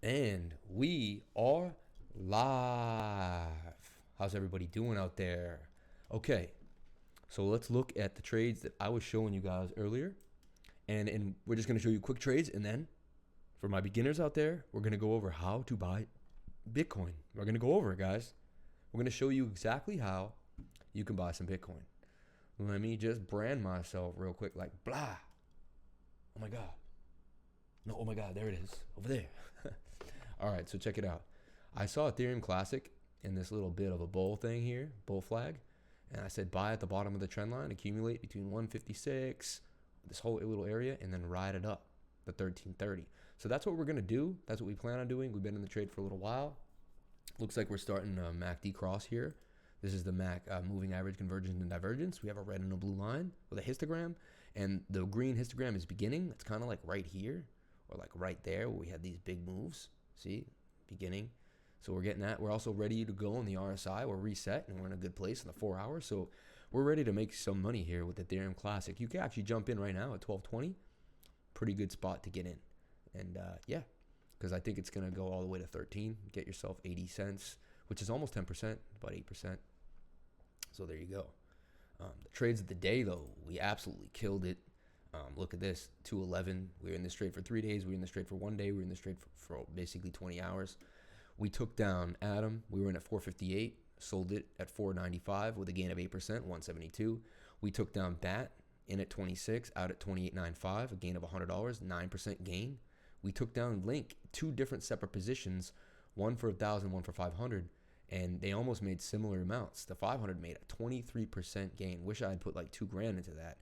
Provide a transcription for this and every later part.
And we are live. How's everybody doing out there? Okay, so let's look at the trades that I was showing you guys earlier. And we're just going to show you quick trades. And then for my beginners out there, we're going to go over how to buy Bitcoin. We're going to go over it, guys. We're going to show you exactly how you can buy some Bitcoin. Let me just brand myself real quick like blah. Oh my God. No, oh my God, there it is, over there. All right, so check it out. I saw Ethereum Classic in this little bit of a bull thing here, bull flag, and I said buy at the bottom of the trend line, accumulate between 156, this whole little area, and then ride it up, the 1330. So that's what we're gonna do. That's what we plan on doing. We've been in the trade for a little while. Looks like we're starting a MACD cross here. This is the MAC moving average convergence and divergence. We have a red and a blue line with a histogram, and the green histogram is beginning. It's kind of like right here, or like right there where we had these big moves. See, beginning. So we're getting that. We're also ready to go on the RSI. We're reset and we're in a good place in the 4 hours. So we're ready to make some money here with the Ethereum Classic. You can actually jump in right now at 1220. Pretty good spot to get in. And yeah, because I think it's going to go all the way to 13. Get yourself 80 cents, which is almost 10%, about 8%. So there you go. The trades of the day, though, we absolutely killed it. Look at this, 211. We were in this trade for 3 days. We were in this trade for 1 day. We were in this trade for basically 20 hours. We took down Atom. We were in at 458. Sold it at 495 with a gain of 8%, 172. We took down BAT in at 26, out at 28.95, a gain of $100, 9% gain. We took down Link, two different separate positions, one for 1,000, one for 500. And they almost made similar amounts. The 500 made a 23% gain. Wish I had put like 2 grand into that.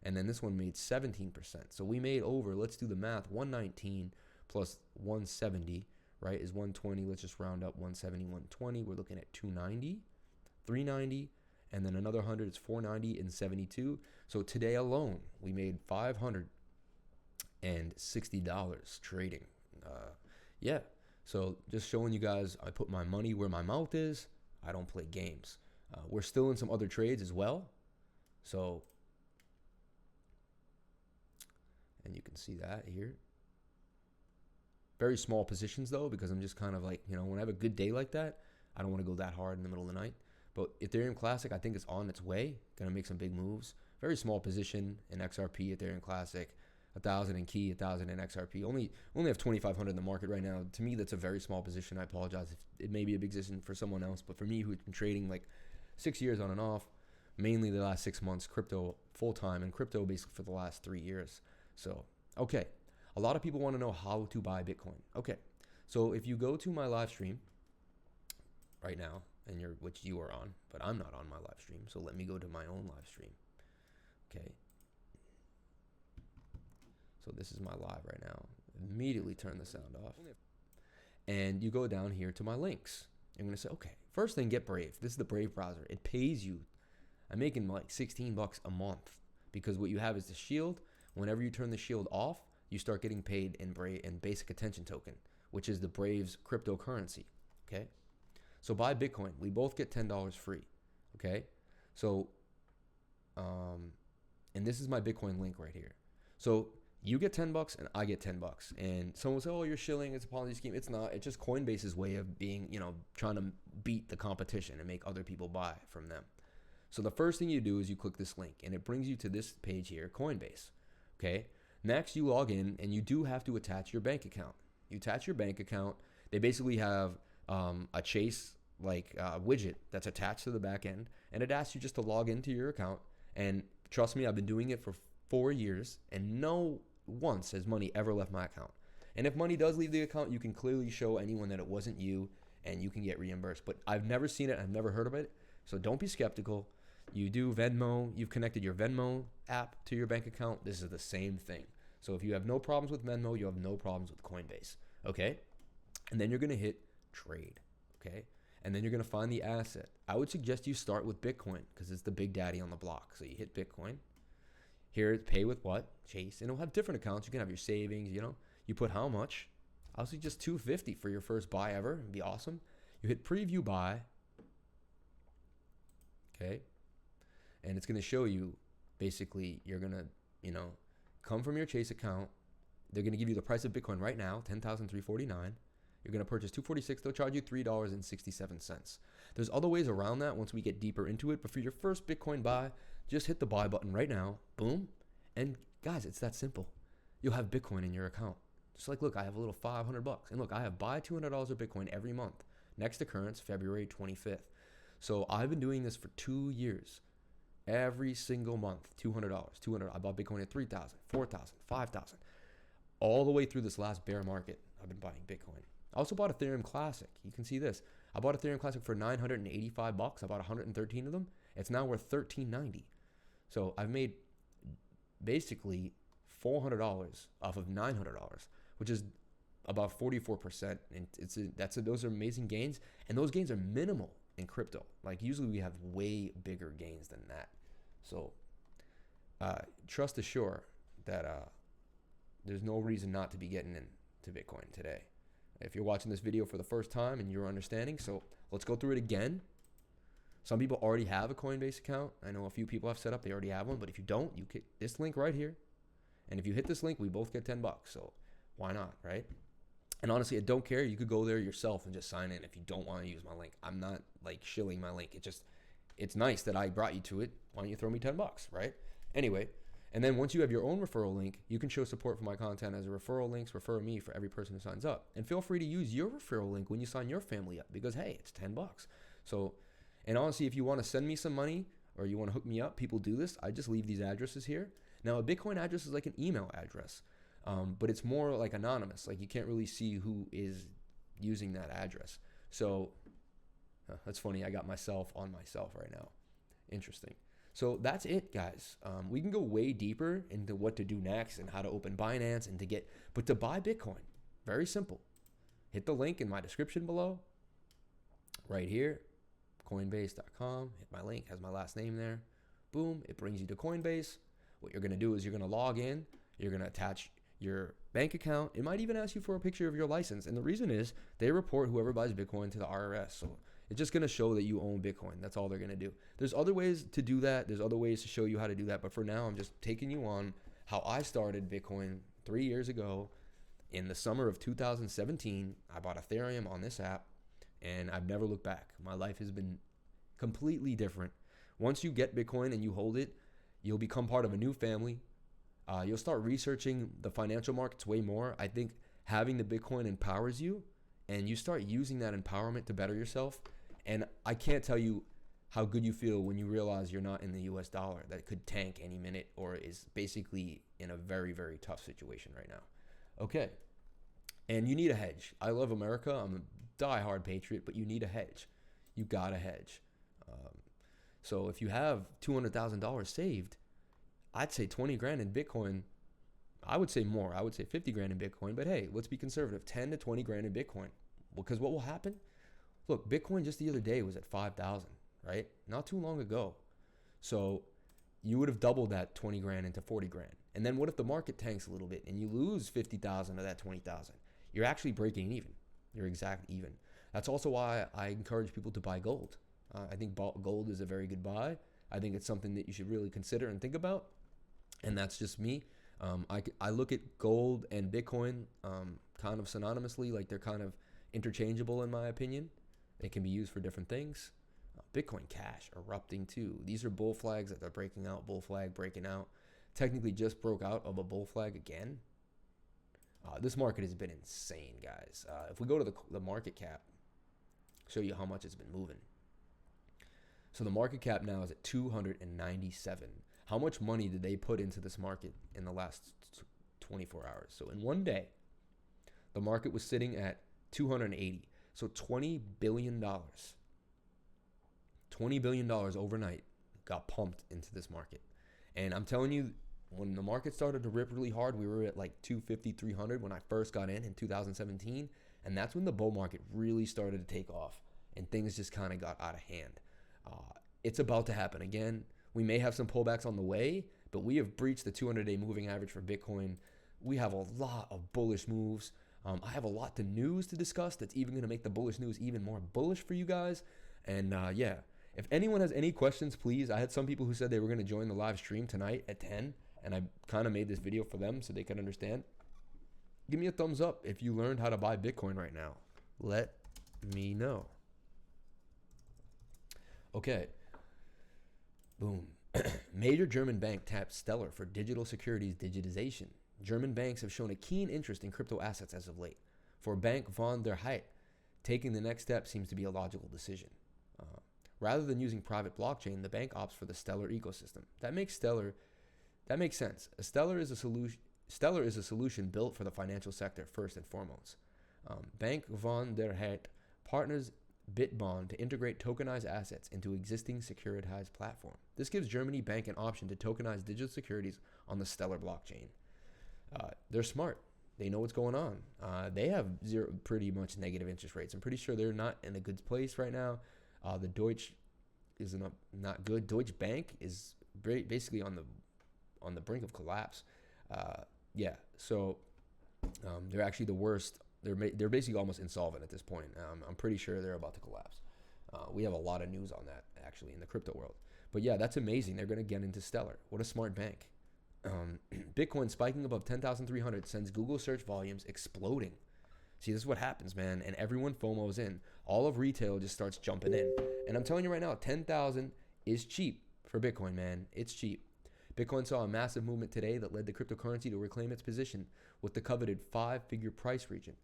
And then this one made 17%. So we made over, let's do the math, 119 plus 170, right, is 120. Let's just round up 170, 120. We're looking at 290, 390, and then another 100 is 490 and 72. So today alone, we made $560 trading. Yeah. So just showing you guys, I put my money where my mouth is. I don't play games. We're still in some other trades as well. So, and you can see that here. Very small positions though, because I'm just kind of like, when I have a good day like that, I don't want to go that hard in the middle of the night. But Ethereum Classic, I think it's on its way. Going to make some big moves. Very small position in XRP, Ethereum Classic. 1,000 in key, 1,000 in XRP. Only have 2,500 in the market right now. To me, that's a very small position. I apologize if it may be a big position for someone else, but for me, who's been trading like 6 years on and off, mainly the last 6 months, crypto full time, and crypto basically for the last 3 years. So, okay, a lot of people want to know how to buy Bitcoin. Okay, so if you go to my live stream right now, and which you are on, but I'm not on my live stream, so let me go to my own live stream. Okay. So this is my live right now. Immediately turn the sound off. And you go down here to my links. I'm going to say, okay, first thing, get Brave. This is the Brave browser. It pays you. I'm making like 16 bucks a month because what you have is the shield. Whenever you turn the shield off, you start getting paid in Brave and basic attention token, which is the Brave's cryptocurrency. Okay. So buy Bitcoin. We both get $10 free. Okay. So, and this is my Bitcoin link right here. So you get 10 bucks and I get 10 bucks. And someone will say, oh, you're shilling. It's a Ponzi scheme. It's not. It's just Coinbase's way of being, trying to beat the competition and make other people buy from them. So the first thing you do is you click this link and it brings you to this page here, Coinbase. Okay. Next, you log in and you do have to attach your bank account. You attach your bank account. They basically have a Chase widget that's attached to the back end, and it asks you just to log into your account. And trust me, I've been doing it for 4 years, and no once has money ever left my account. And if money does leave the account, you can clearly show anyone that it wasn't you, and you can get reimbursed. But I've never seen it. I've never heard of it. So don't be skeptical. You do Venmo. You've connected your Venmo app to your bank account. This is the same thing. So if you have no problems with Venmo, you have no problems with Coinbase. Okay? And then you're going to hit trade. Okay? And then you're going to find the asset. I would suggest you start with Bitcoin because it's the big daddy on the block. So you hit Bitcoin. Here it's pay with what? Chase. And it'll have different accounts. You can have your savings, You put how much? I'll say just $250 for your first buy ever. It'd be awesome. You hit preview buy. Okay. And it's going to show you basically you're going to, come from your Chase account They're going to give you the price of Bitcoin right now, $10,349. You're going to purchase $246. They'll charge you $3.67. There's other ways around that once we get deeper into it. But for your first Bitcoin buy, just hit the buy button right now. Boom. And guys, it's that simple. You'll have Bitcoin in your account. Just like, look, I have a little $500. And look, I have buy $200 of Bitcoin every month. Next occurrence, February 25th. So I've been doing this for 2 years. Every single month, $200, $200. I bought Bitcoin at 3,000, 4,000, 5,000. All the way through this last bear market, I've been buying Bitcoin. I also bought Ethereum Classic. You can see this. I bought Ethereum Classic for $985. I bought 113 of them. It's now worth $1,390. So I've made basically $400 off of $900, which is about 44%. And those are amazing gains. And those gains are minimal in crypto. Like usually we have way bigger gains than that. So trust assured that there's no reason not to be getting into Bitcoin today. If you're watching this video for the first time and you're understanding, so let's go through it again. Some people already have a Coinbase account. I know a few people have set up, they already have one, but if you don't, you get this link right here. And if you hit this link, we both get $10. So why not, right? And honestly, I don't care. You could go there yourself and just sign in if you don't want to use my link. I'm not like shilling my link. It's nice that I brought you to it. Why don't you throw me $10, right? Anyway, and then once you have your own referral link, you can show support for my content as a referral links. Refer me for every person who signs up. And feel free to use your referral link when you sign your family up because, hey, it's $10. So, and honestly, if you want to send me some money or you want to hook me up, people do this. I just leave these addresses here. Now, a Bitcoin address is like an email address, but it's more like anonymous. Like you can't really see who is using that address. So that's funny. I got myself on myself right now. Interesting. So that's it, guys. We can go way deeper into what to do next and how to open Binance and but to buy Bitcoin, very simple. Hit the link in my description below, right here, Coinbase.com. Hit my link, has my last name there. Boom, it brings you to Coinbase. What you're gonna do is you're gonna log in. You're gonna attach your bank account. It might even ask you for a picture of your license. And the reason is they report whoever buys Bitcoin to the IRS. So it's just going to show that you own Bitcoin. That's all they're going to do. There's other ways to do that. There's other ways to show you how to do that. But for now, I'm just taking you on how I started Bitcoin 3 years ago. In the summer of 2017, I bought Ethereum on this app, and I've never looked back. My life has been completely different. Once you get Bitcoin and you hold it, you'll become part of a new family. You'll start researching the financial markets way more. I think having the Bitcoin empowers you, and you start using that empowerment to better yourself. And I can't tell you how good you feel when you realize you're not in the US dollar that could tank any minute or is basically in a very, very tough situation right now. Okay. And you need a hedge. I love America. I'm a diehard patriot, but you need a hedge. You got a hedge. So if you have $200,000 saved, I'd say 20 grand in Bitcoin. I would say more. I would say 50 grand in Bitcoin. But hey, let's be conservative. 10 to 20 grand in Bitcoin. Because what will happen? Look, Bitcoin just the other day was at 5,000, right? Not too long ago. So you would have doubled that 20 grand into 40 grand. And then what if the market tanks a little bit and you lose 50,000 of that 20,000? You're actually breaking even. You're exact even. That's also why I encourage people to buy gold. I think gold is a very good buy. I think it's something that you should really consider and think about. And that's just me. I look at gold and Bitcoin kind of synonymously, like they're kind of interchangeable in my opinion. They can be used for different things. Bitcoin Cash erupting too. These are bull flags that they're breaking out. Bull flag breaking out. Technically just broke out of a bull flag again. This market has been insane, guys. If we go to the market cap, show you how much it's been moving. So the market cap now is at 297. How much money did they put into this market in the last 24 hours? So in one day, the market was sitting at 280. So $20 billion. $20 billion overnight got pumped into this market. And I'm telling you, when the market started to rip really hard, we were at like 250, 300 when I first got in 2017. And that's when the bull market really started to take off and things just kind of got out of hand. It's about to happen again. We may have some pullbacks on the way, but we have breached the 200-day moving average for Bitcoin. We have a lot of bullish moves. I have a lot of news to discuss that's even going to make the bullish news even more bullish for you guys. And yeah, if anyone has any questions, please. I had some people who said they were going to join the live stream tonight at 10, and I kind of made this video for them so they could understand. Give me a thumbs up if you learned how to buy Bitcoin right now. Let me know. Okay. Boom. Major German bank taps Stellar for digital securities digitization. German banks have shown a keen interest in crypto assets as of late. For Bank von der Heid, taking the next step seems to be a logical decision. Rather than using private blockchain, the bank opts for the Stellar ecosystem. That makes sense. Stellar is a solution built for the financial sector first and foremost. Bank von der Heid partners Bitbon to integrate tokenized assets into existing securitized platform. This gives Germany Bank an option to tokenize digital securities on the Stellar blockchain. They're smart. They know what's going on. They have pretty much negative interest rates. I'm pretty sure they're not in a good place right now. The Deutsche is not good. Deutsche Bank is basically on the brink of collapse. So they're actually the worst. They're basically almost insolvent at this point. I'm pretty sure they're about to collapse. We have a lot of news on that actually in the crypto world. But yeah, that's amazing. They're going to get into Stellar. What a smart bank. Bitcoin spiking above 10,300 sends Google search volumes exploding. See, this is what happens, man. And everyone FOMOs in. All of retail just starts jumping in. And I'm telling you right now, 10,000 is cheap for Bitcoin, man. It's cheap. Bitcoin saw a massive movement today that led the cryptocurrency to reclaim its position with the coveted 5-figure price region,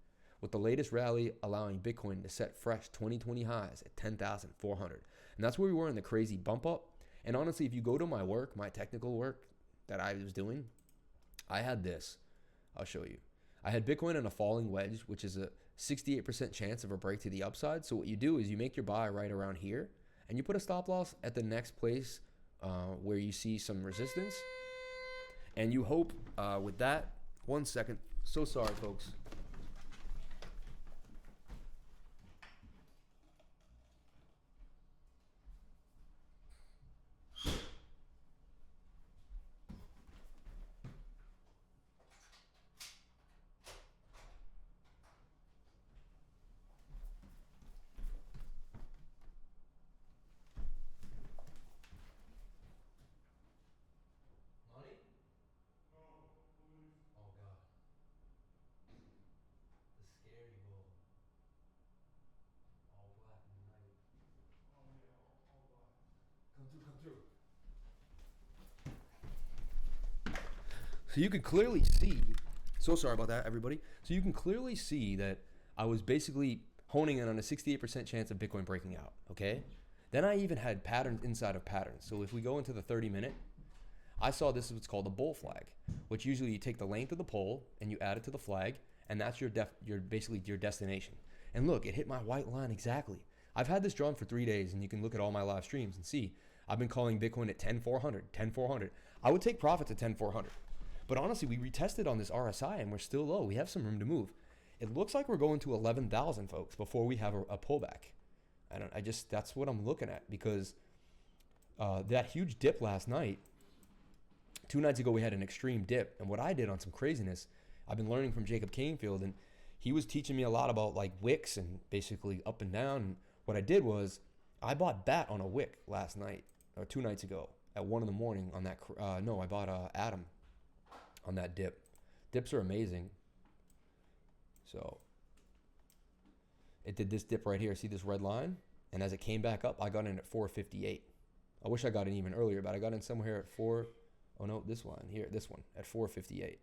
with the latest rally allowing Bitcoin to set fresh 2020 highs at 10,400. And that's where we were in the crazy bump up. And honestly, if you go to my work, my technical work that I was doing, I had this. I'll show you. I had Bitcoin in a falling wedge, which is a 68% chance of a break to the upside. So what you do is you make your buy right around here, and you put a stop loss at the next place where you see some resistance. And you hope with that, 1 second. So sorry, folks. So you can clearly see, so sorry about that, everybody. So you can clearly see that I was basically honing in on a 68% chance of Bitcoin breaking out, okay? Then I even had patterns inside of patterns. So if we go into the 30-minute, I saw this is what's called a bull flag, which usually you take the length of the pole and you add it to the flag, and that's your basically your destination. And look, it hit my white line exactly. I've had this drawn for 3 days, and you can look at all my live streams and see I've been calling Bitcoin at 10,400, 10,400. I would take profits at 10,400. But honestly, we retested on this RSI and we're still low. We have some room to move. It looks like we're going to 11,000, folks, before we have a pullback. That's what I'm looking at, because that huge dip last night, 2 nights ago, we had an extreme dip. And what I did on some craziness, I've been learning from Jacob Canfield, and he was teaching me a lot about like wicks and basically up and down. And what I did was I bought BAT on a wick last night or 2 nights ago at 1 a.m. on that. I bought Atom on that dip. Dips are amazing. So it did this dip right here. See this red line? And as it came back up, I got in at 458. I wish I got in even earlier, but I got in somewhere at this one here, this one at 458.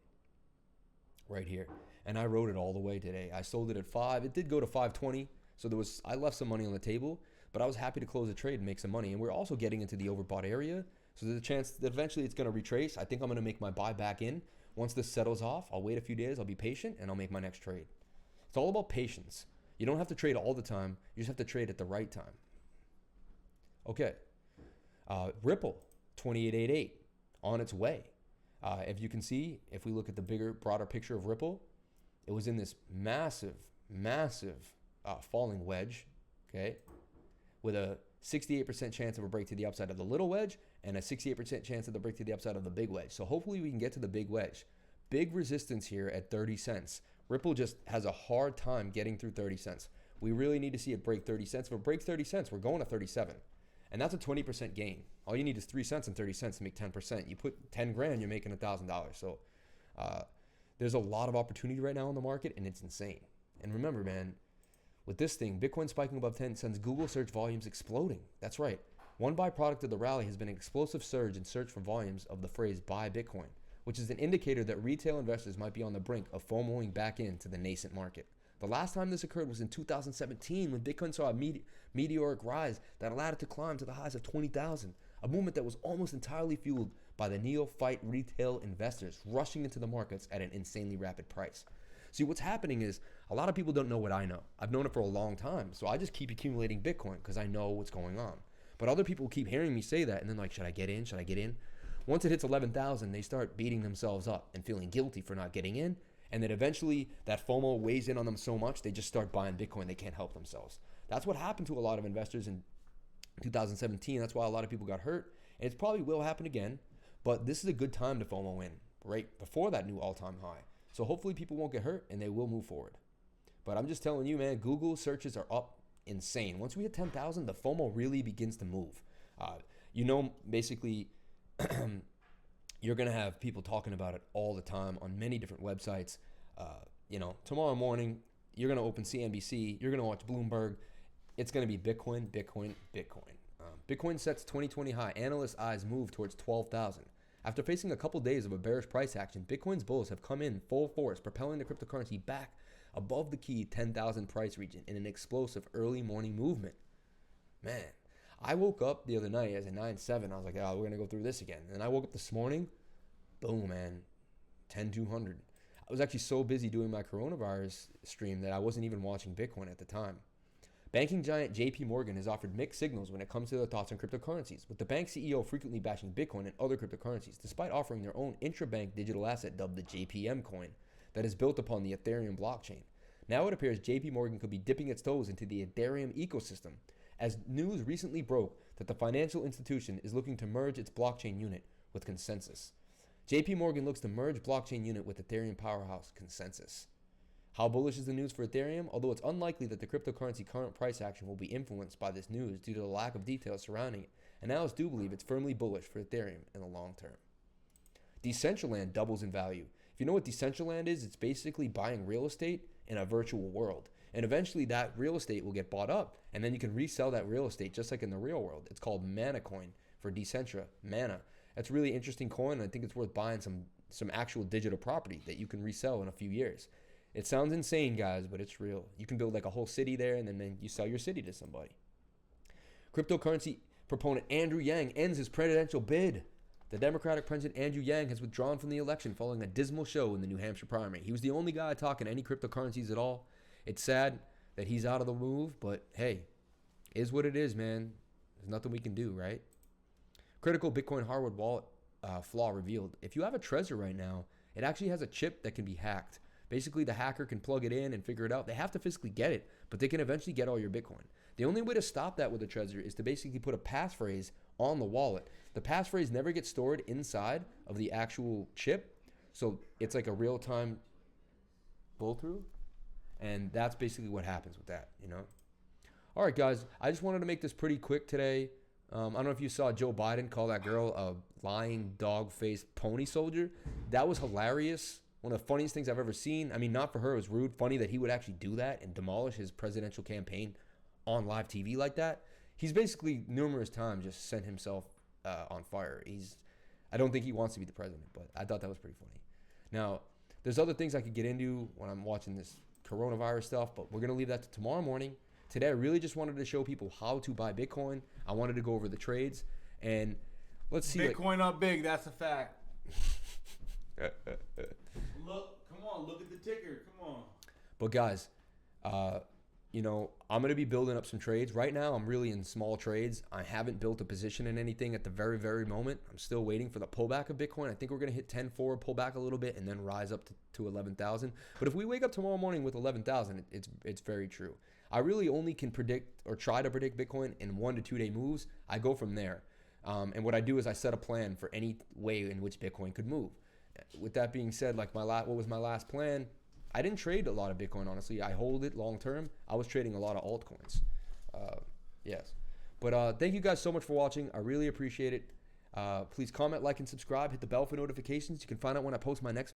Right here. And I rode it all the way today. I sold it at 5. It did go to 520. So I left some money on the table, but I was happy to close the trade and make some money. And we're also getting into the overbought area. So there's a chance that eventually it's going to retrace. I think I'm going to make my buy back in. Once this settles off, I'll wait a few days. I'll be patient and I'll make my next trade. It's all about patience. You don't have to trade all the time. You just have to trade at the right time. Okay. Ripple, 2888, on its way. If you can see, if we look at the bigger, broader picture of Ripple, it was in this massive falling wedge, okay, with a 68% chance of a break to the upside of the little wedge and a 68% chance of the break to the upside of the big wedge. So hopefully we can get to the big wedge. Big resistance here at 30 cents. Ripple just has a hard time getting through 30 cents. We really need to see it break 30 cents. If it breaks 30 cents, we're going to 37. And that's a 20% gain. All you need is 3 cents and 30 cents to make 10%. You put 10 grand, you're making $1,000. So There's a lot of opportunity right now in the market, and it's insane. And remember, man, with this thing, Bitcoin spiking above 10 sends Google search volumes exploding. That's right. One byproduct of the rally has been an explosive surge in search for volumes of the phrase buy Bitcoin, which is an indicator that retail investors might be on the brink of FOMOing back into the nascent market. The last time this occurred was in 2017 when Bitcoin saw a meteoric rise that allowed it to climb to the highs of 20,000, a movement that was almost entirely fueled by the neophyte retail investors rushing into the markets at an insanely rapid price. See, what's happening is a lot of people don't know what I know. I've known it for a long time, so I just keep accumulating Bitcoin because I know what's going on. But other people keep hearing me say that and then like, should I get in? Should I get in? Once it hits 11,000, they start beating themselves up and feeling guilty for not getting in. And then eventually that FOMO weighs in on them so much, they just start buying Bitcoin. They can't help themselves. That's what happened to a lot of investors in 2017. That's why a lot of people got hurt. And it probably will happen again. But this is a good time to FOMO in, right before that new all-time high. So hopefully people won't get hurt and they will move forward. But I'm just telling you, man, Google searches are up insane. Once we hit 10,000, the FOMO really begins to move. Basically, you're going to have people talking about it all the time on many different websites. Tomorrow morning, you're going to open CNBC. You're going to watch Bloomberg. It's going to be Bitcoin, Bitcoin, Bitcoin. Bitcoin sets 2020 high. Analysts' eyes move towards 12,000. After facing a couple days of a bearish price action, Bitcoin's bulls have come in full force, propelling the cryptocurrency back above the key 10,000 price region in an explosive early morning movement. Man, I woke up the other night as a 9-7. I was like, oh, we're going to go through this again. And I woke up this morning, boom, man, 10,200. I was actually so busy doing my coronavirus stream that I wasn't even watching Bitcoin at the time. Banking giant JP Morgan has offered mixed signals when it comes to their thoughts on cryptocurrencies, with the bank CEO frequently bashing Bitcoin and other cryptocurrencies, despite offering their own intrabank digital asset dubbed the JPM coin that is built upon the Ethereum blockchain. Now it appears JP Morgan could be dipping its toes into the Ethereum ecosystem, as news recently broke that the financial institution is looking to merge its blockchain unit with Consensus. JP Morgan looks to merge blockchain unit with Ethereum powerhouse Consensus. How bullish is the news for Ethereum? Although it's unlikely that the cryptocurrency current price action will be influenced by this news due to the lack of details surrounding it, analysts do believe it's firmly bullish for Ethereum in the long term. Decentraland doubles in value. If you know what Decentraland is, it's basically buying real estate in a virtual world. And eventually that real estate will get bought up, and then you can resell that real estate just like in the real world. It's called Mana Coin for Decentra, Mana. That's a really interesting coin, and I think it's worth buying some actual digital property that you can resell in a few years. It sounds insane, guys, but it's real. You can build like a whole city there, and then you sell your city to somebody. Cryptocurrency proponent Andrew Yang ends his presidential bid. The Democratic President Andrew Yang has withdrawn from the election following a dismal show in the New Hampshire primary. He was the only guy talking any cryptocurrencies at all. It's sad that he's out of the move, but hey, is what it is, man. There's nothing we can do, right? Critical Bitcoin hardware wallet flaw revealed. If you have a Trezor right now, it actually has a chip that can be hacked. Basically, the hacker can plug it in and figure it out. They have to physically get it, but they can eventually get all your Bitcoin. The only way to stop that with a Trezor is to basically put a passphrase on the wallet. The passphrase never gets stored inside of the actual chip, so it's like a real-time pull-through, and that's basically what happens with that, you know? All right, guys, I just wanted to make this pretty quick today. I don't know if you saw Joe Biden call that girl a lying dog-faced pony soldier. That was hilarious. One of the funniest things I've ever seen. I mean, not for her, it was rude. Funny that he would actually do that and demolish his presidential campaign on live TV like that. He's basically numerous times just sent himself on fire. I don't think he wants to be the president, but I thought that was pretty funny. Now, there's other things I could get into when I'm watching this coronavirus stuff, but we're going to leave that to tomorrow morning. Today, I really just wanted to show people how to buy Bitcoin. I wanted to go over the trades, and let's see. Bitcoin up big, that's a fact. Look, come on, look at the ticker, come on. But guys, I'm going to be building up some trades. Right now, I'm really in small trades. I haven't built a position in anything at the very, very moment. I'm still waiting for the pullback of Bitcoin. I think we're going to hit 10.4, pull back a little bit, and then rise up to 11,000. But if we wake up tomorrow morning with 11,000, it's very true. I really only can predict or try to predict Bitcoin in 1 to 2 day moves. I go from there. And what I do is I set a plan for any way in which Bitcoin could move. With that being said, like what was my last plan? I didn't trade a lot of Bitcoin, honestly. I hold it long term. I was trading a lot of altcoins. Yes. But thank you guys so much for watching. I really appreciate it. Please comment, like, and subscribe. Hit the bell for notifications. You can find out when I post my next